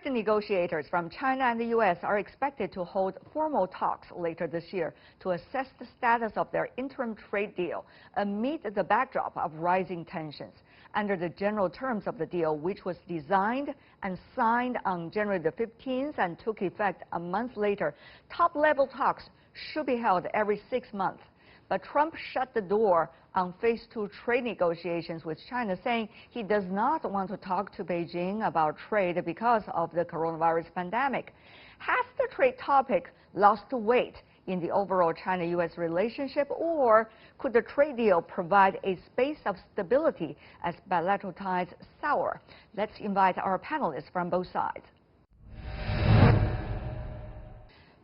Trade negotiators from China and the U.S. are expected to hold formal talks later this year to assess the status of their interim trade deal amid the backdrop of rising tensions. Under the general terms of the deal, which was designed and signed on January the 15th and took effect a month later, top-level talks should be held every 6 months. But Trump shut the door on Phase 2 trade negotiations with China, saying he does not want to talk to Beijing about trade because of the coronavirus pandemic. Has the trade topic lost weight in the overall China-U.S. relationship, or could the trade deal provide a space of stability as bilateral ties sour? Let's invite our panelists from both sides.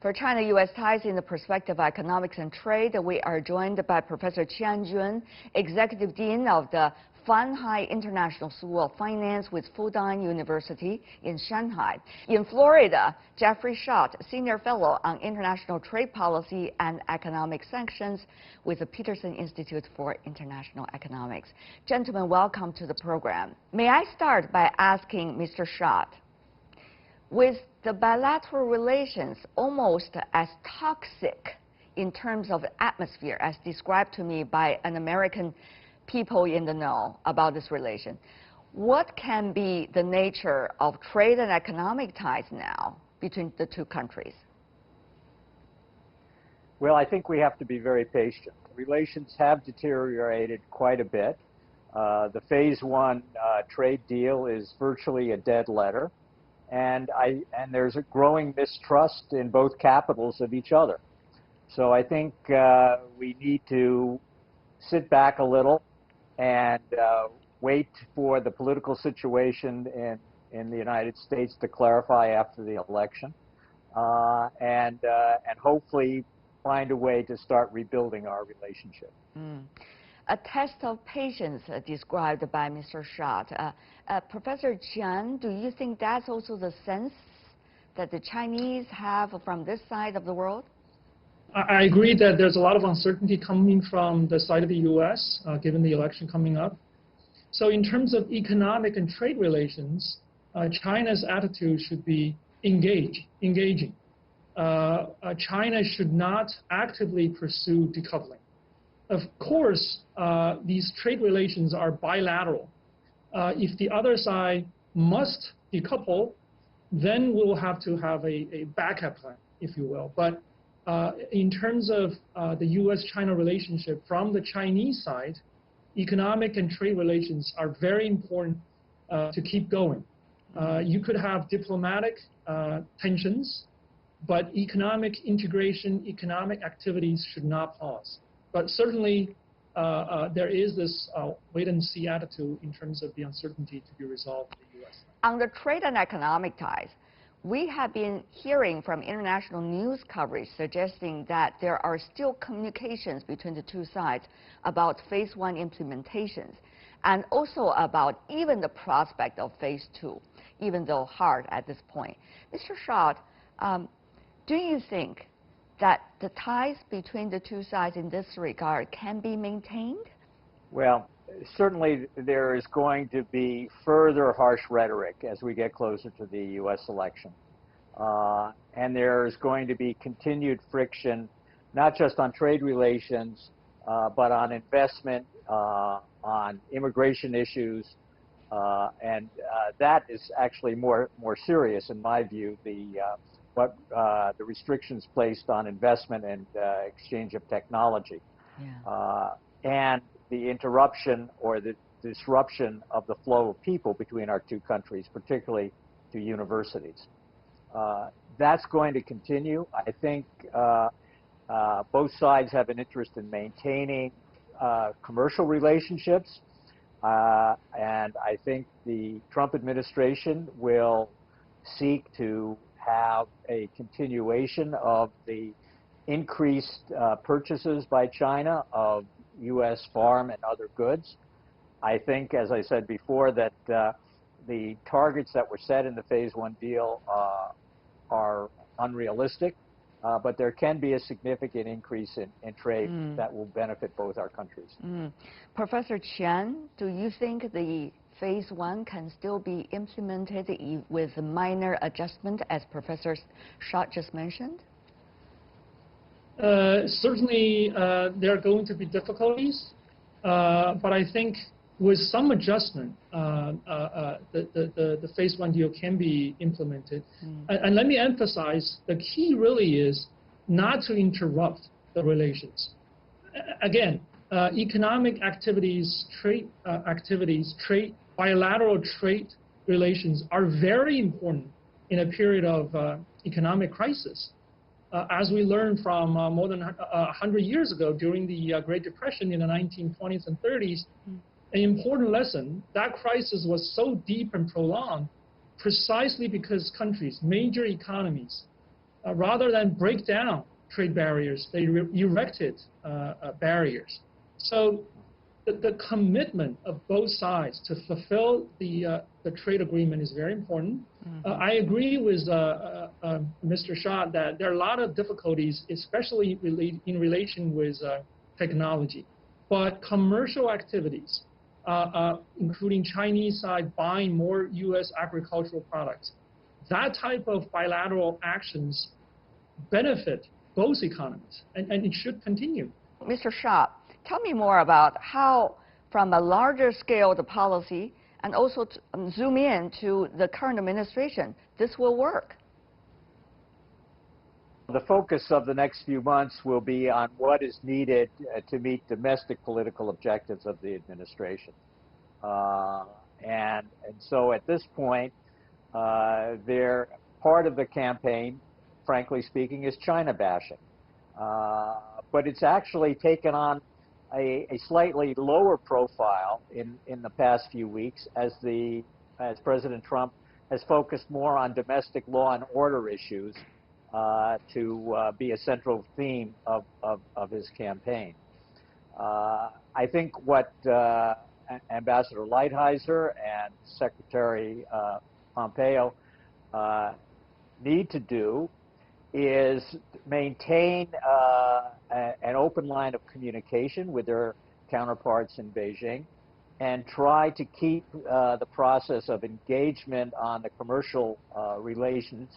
For China-U.S. ties in the perspective of economics and trade, we are joined by Professor Qian Jun, Executive Dean of the Fan Hai International School of Finance with Fudan University in Shanghai. In Florida, Jeffrey Schott, Senior Fellow on International Trade Policy and Economic Sanctions with the Peterson Institute for International Economics. Gentlemen, welcome to the program. May I start by asking Mr. Schott, with the bilateral relations almost as toxic in terms of atmosphere as described to me by an American people in the know about this relation, what can be the nature of trade and economic ties now between the two countries? Well, I think we have to be very patient. Relations have deteriorated quite a bit. The Phase 1 trade deal is virtually a dead letter. And there's a growing mistrust in both capitals of each other. So I think we need to sit back a little and wait for the political situation in the United States to clarify after the election, and hopefully find a way to start rebuilding our relationship. A test of patience described by Mr. Schott. Professor Qian, do you think that's also the sense that the Chinese have from this side of the world? I agree that there's a lot of uncertainty coming from the side of the U.S., given the election coming up. So in terms of economic and trade relations, China's attitude should be engaging. China should not actively pursue decoupling. Of course, these trade relations are bilateral. If the other side must decouple, then we'll have to have a backup plan, if you will. But in terms of the U.S.-China relationship, from the Chinese side, economic and trade relations are very important to keep going. You could have diplomatic tensions, but economic integration, economic activities should not pause. But certainly, there is this wait-and-see attitude in terms of the uncertainty to be resolved in the U.S. On the trade and economic ties, we have been hearing from international news coverage suggesting that there are still communications between the two sides about Phase 1 implementations, and also about even the prospect of Phase 2, even though hard at this point. Mr. Schott, do you think that the ties between the two sides in this regard can be maintained? Well, certainly there is going to be further harsh rhetoric as we get closer to the U.S. election. And there's going to be continued friction, not just on trade relations, but on investment, on immigration issues. And that is actually more serious, in my view, the restrictions placed on investment and exchange of technology, and the interruption or the disruption of the flow of people between our two countries, particularly to universities. That's going to continue. I think both sides have an interest in maintaining commercial relationships, and I think the Trump administration will seek to have a continuation of the increased purchases by China of U.S. farm and other goods. I think, as I said before, that the targets that were set in the Phase 1 deal are unrealistic, but there can be a significant increase in trade that will benefit both our countries. Professor Qian, do you think the Phase 1 can still be implemented with minor adjustment, as Professor Schott just mentioned? Certainly, there are going to be difficulties, but I think with some adjustment, the Phase 1 deal can be implemented. And let me emphasize, the key really is not to interrupt the relations. Again, economic activities, bilateral trade relations are very important in a period of economic crisis. As we learned from more than 100 years ago during the Great Depression in the 1920s and 30s, an important lesson, that crisis was so deep and prolonged precisely because countries, major economies, rather than break down trade barriers, they erected barriers. So the commitment of both sides to fulfill the trade agreement is very important. I agree with Mr. Schott that there are a lot of difficulties, especially in relation with technology. But commercial activities, including Chinese side buying more U.S. agricultural products, that type of bilateral actions benefit both economies, and it should continue. Mr. Schott, tell me more about how, from a larger scale, the policy, and also to zoom in to the current administration, this will work. The focus of the next few months will be on what is needed to meet domestic political objectives of the administration. And so at this point, part of the campaign, frankly speaking, is China bashing. But it's actually taken on a slightly lower profile in the past few weeks as President Trump has focused more on domestic law and order issues to be a central theme of his campaign. I think what Ambassador Lighthizer and Secretary Pompeo need to do is maintain an open line of communication with their counterparts in Beijing and try to keep the process of engagement on the commercial relations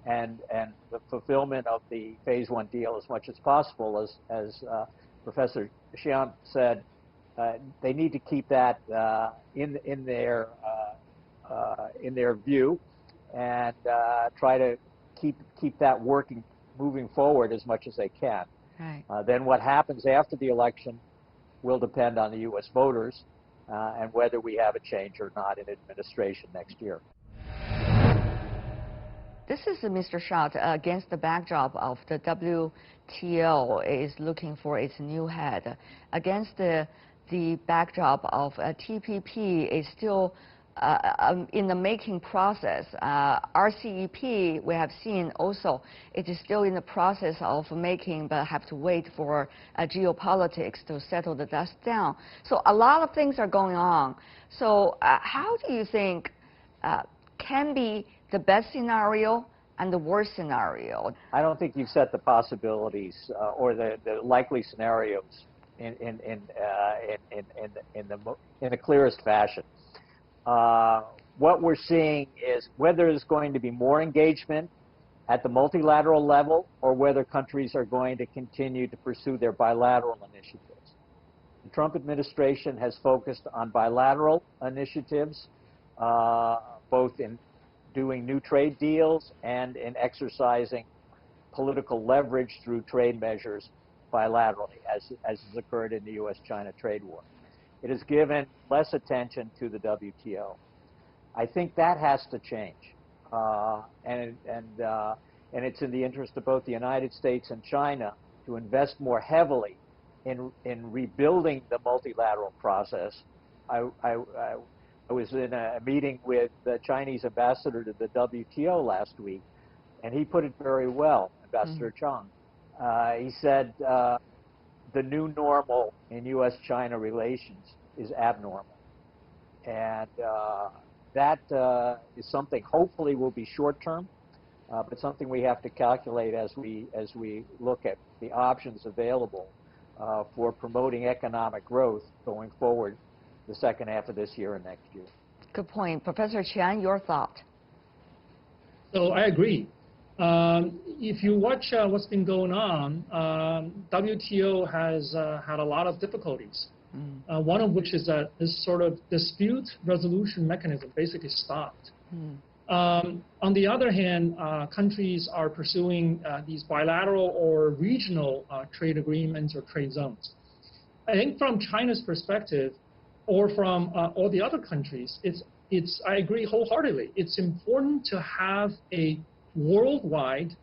and the fulfillment of the Phase 1 deal as much as possible. As Professor Xian said, they need to keep that in their view and try to keep that moving forward as much as they can. Right. Then what happens after the election will depend on the U.S. voters and whether we have a change or not in administration next year. This is Mr. Schott against the backdrop of the WTO is looking for its new head. Against the backdrop of TPP is still in the making process. RCEP, we have seen also, it is still in the process of making, but have to wait for geopolitics to settle the dust down. So a lot of things are going on. So how do you think can be the best scenario and the worst scenario? I don't think you've set the possibilities or the likely scenarios in the clearest fashion. What we're seeing is whether there's going to be more engagement at the multilateral level or whether countries are going to continue to pursue their bilateral initiatives. The Trump administration has focused on bilateral initiatives, both in doing new trade deals and in exercising political leverage through trade measures bilaterally, as has occurred in the U.S.-China trade war. It has given less attention to the WTO. I think that has to change, and it's in the interest of both the United States and China to invest more heavily in rebuilding the multilateral process. I was in a meeting with the Chinese ambassador to the WTO last week, and he put it very well, Ambassador Chang. He said the new normal in U.S.-China relations is abnormal. And that is something hopefully will be short-term, but something we have to calculate as we look at the options available for promoting economic growth going forward the second half of this year and next year. Good point. Professor Qian, your thought? So I agree. If you watch what's been going on, WTO has had a lot of difficulties. One of which is that this sort of dispute resolution mechanism basically stopped. On the other hand, countries are pursuing these bilateral or regional trade agreements or trade zones. I think from China's perspective, or from all the other countries, I agree wholeheartedly. It's important to have a worldwide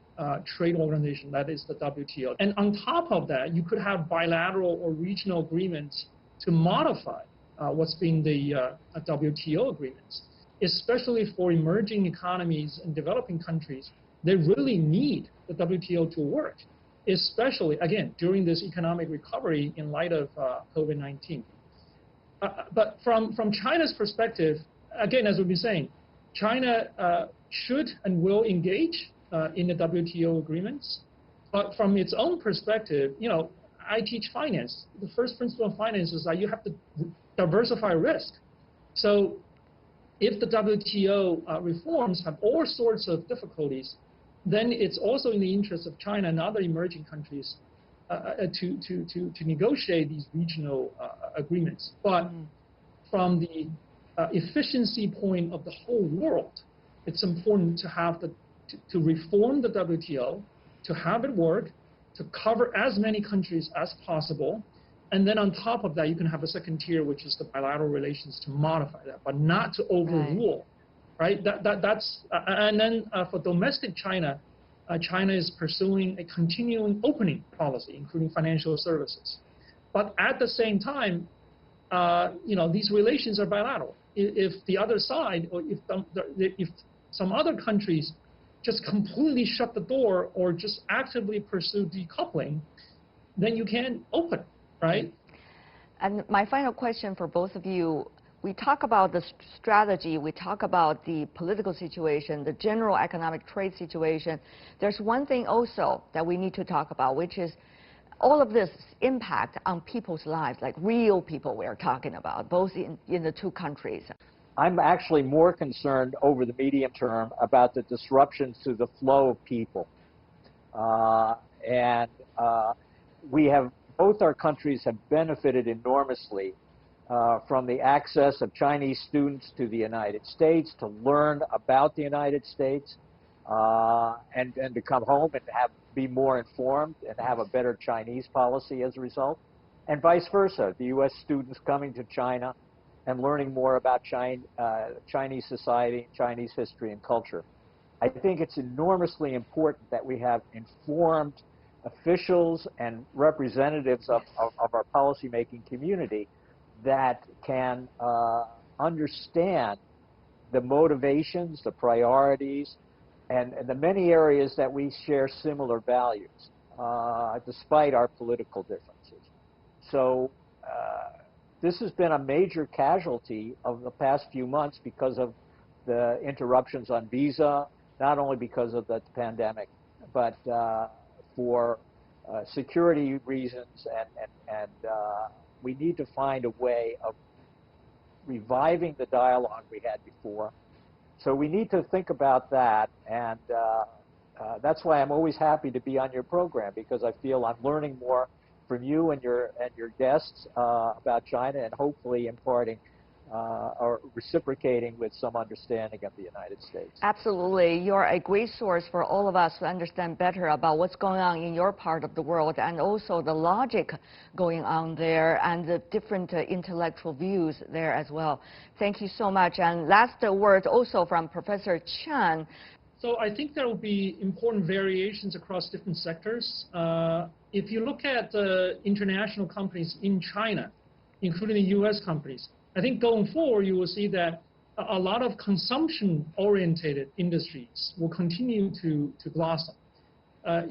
trade organization, that is the WTO. And on top of that, you could have bilateral or regional agreements to modify what's been the WTO agreements, especially for emerging economies and developing countries. They really need the WTO to work, especially, again, during this economic recovery in light of COVID-19. But from China's perspective, again, as we've been saying, China should and will engage in the WTO agreements. But from its own perspective, I teach finance. The first principle of finance is that you have to diversify risk. So if the WTO reforms have all sorts of difficulties, then it's also in the interest of China and other emerging countries to negotiate these regional agreements. But from the efficiency point of the whole world, it's important to have to reform the WTO, to have it work, to cover as many countries as possible, and then on top of that, you can have a second tier, which is the bilateral relations, to modify that, but not to overrule, right? And then for domestic China, China is pursuing a continuing opening policy, including financial services. But at the same time, these relations are bilateral. If the other side, or if some other countries just completely shut the door or just actively pursue decoupling, then you can't open, right? And my final question for both of you, we talk about the strategy, we talk about the political situation, the general economic trade situation. There's one thing also that we need to talk about, which is all of this impact on people's lives, like real people we're talking about, both in the two countries. I'm actually more concerned over the medium term about the disruptions to the flow of people. Both our countries have benefited enormously from the access of Chinese students to the United States, to learn about the United States, and to come home and be more informed and have a better Chinese policy as a result, and vice versa. The U.S. students coming to China and learning more about Chinese society, Chinese history and culture. I think it's enormously important that we have informed officials and representatives of our policymaking community that can understand the motivations, the priorities, and the many areas that we share similar values, despite our political differences. So this has been a major casualty of the past few months because of the interruptions on visa, not only because of the pandemic, but for security reasons, and we need to find a way of reviving the dialogue we had before. So we need to think about that, and that's why I'm always happy to be on your program, because I feel I'm learning more from you and your guests about China, and hopefully imparting or reciprocating with some understanding of the United States. Absolutely. You're a great source for all of us to understand better about what's going on in your part of the world, and also the logic going on there and the different intellectual views there as well. Thank you so much. And last word also from Professor Qian. So I think there will be important variations across different sectors. If you look at the international companies in China, including the U.S. companies, I think going forward you will see that a lot of consumption-oriented industries will continue to blossom.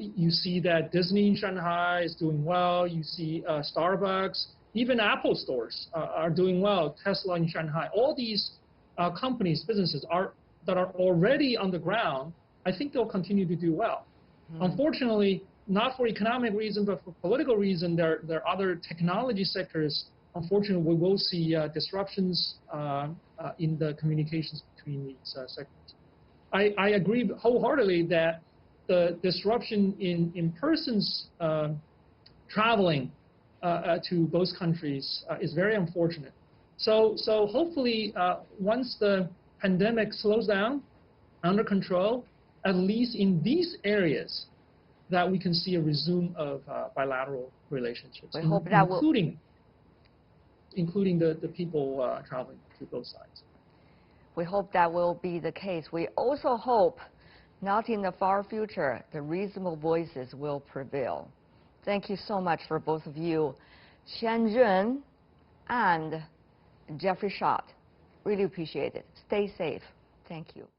You see that Disney in Shanghai is doing well. You see Starbucks, even Apple stores are doing well. Tesla in Shanghai. All these companies, businesses that are already on the ground, I think they'll continue to do well. Unfortunately, not for economic reason, but for political reason, there are other technology sectors unfortunately, we will see disruptions in the communications between these segments. I agree wholeheartedly that the disruption in persons traveling to both countries is very unfortunate. So hopefully, once the pandemic slows down, under control, at least in these areas, that we can see a resume of bilateral relationships, including the people traveling to both sides. We hope that will be the case. We also hope, not in the far future, the reasonable voices will prevail. Thank you so much for both of you, Qian Jun and Jeffrey Schott. Really appreciate it. Stay safe. Thank you.